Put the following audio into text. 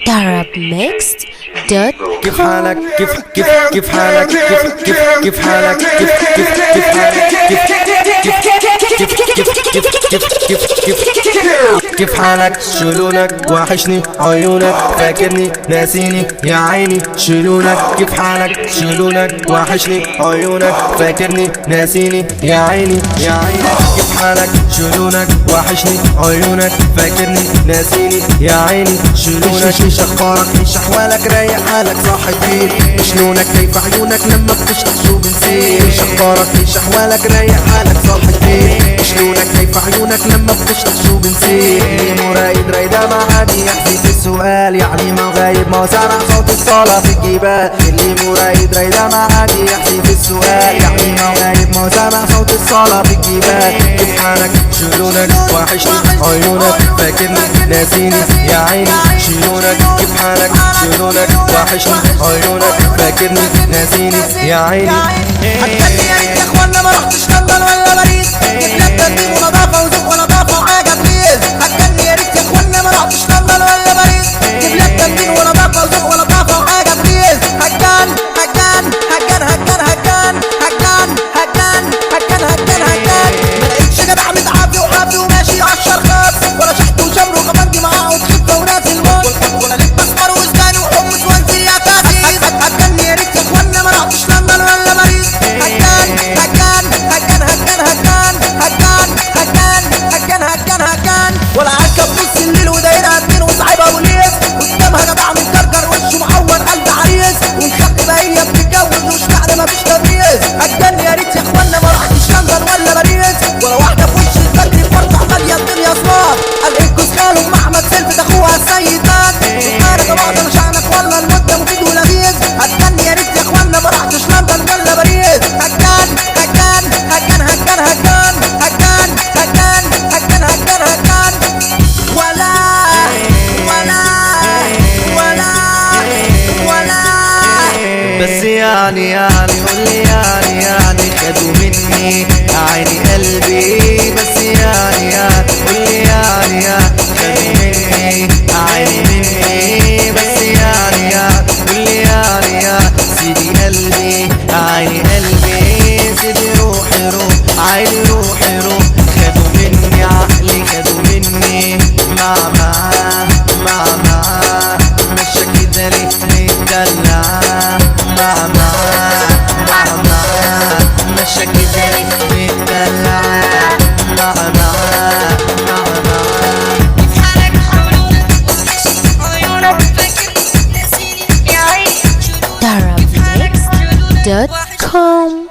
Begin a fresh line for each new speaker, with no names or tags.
Arabmixed.com.
كيف حالك كيف حالك كيف حالك كيف حالك شلونك وحشني عيونك فاكرني ناسيني يا عيني شلونك كيف حالك شلونك وحشني عيونك فاكرني ناسيني يا عيني كيف حالك شلونك وحشني عيونك فاكرني ناسيني يا عيني شلونك ايش اخبارك ايش احوالك رايق حالك صاحي فين شلونك كيف عيونك لما بتشرح شو بنسيت ايش اخبارك ايش احوالك رايق حالك صاحي فين شلونك كيف عيونك لما بتشرح شو بنسيت اللي مو رايد ما عادي يحكي في السؤال يعني ما غايب ما سامع صوت الصلاة في الجبال اللي مو رايد ما عادي يحكي في السؤال يعني ما غايب ما سامع صوت الصلاة في الجبال كيف حالك شلونك وحشني عيونك فاكرني ناسيني يا عيني شلونك كيف حالك شلونك وحشني عيونك فاكرني ناسيني يا عيني
هتكلم يا ريت يا اخوانا ما رحتش لندن ولا باريس جبت لك ترتيب ونظافه وذوق ونظافه وحاجه بليز هتكلم يا ريت يا اخوانا ما رحتش لندن ولا باريس جبت لك ترتيب ونظافه وذوق ونظافه وحاجه بليز هجان ما لقيتش جدع متعافي وحافي وماشي على الشرخات ولا شحت وشمر وخمرجي معاه وتخفه وناس الموت ولا لب اسمر وسوداني وحمص وانسي يا كاسيس هتكلم يا ريت يا اخوانا ما رحتش لندن ولا باريس هجان ولا عركب نص الليل ودايرها اتنين وصاحبها بوليس قدامها جدع من كركر وشه معور قلب عريس والشق باين بتتجوز ومش معنى مفيش تمييز هتجن يا ريت يا اخوانا ما رحتش لندن ولا باريس ولا واحده في وش البدري فرطح ماليه الدنيا صوار قال انقذ خاله مع احمد سلفت اخوها السيدات انا طبعا مش عنك والله المده مفيد ولذيذ هتجن يا ريت يا اخوانا ما رحتش لندن ولا باريس هتجن
بس يعني قولي يعني خدوا مني عيني قلبي بس يعني قولي يعني خدوا مني عيني مني بس يعني قولي يعني سيدي قلبي عيني قلبي سيدي روحي عيني روحي خدوا مني عقلي خدوا مني مع مشى كده ليه متدلع مشى كده ليه متدلع
كيف حالك شلونك وحشني عيونك فاكرني ناسيني يا عيني
Arabmixed.com.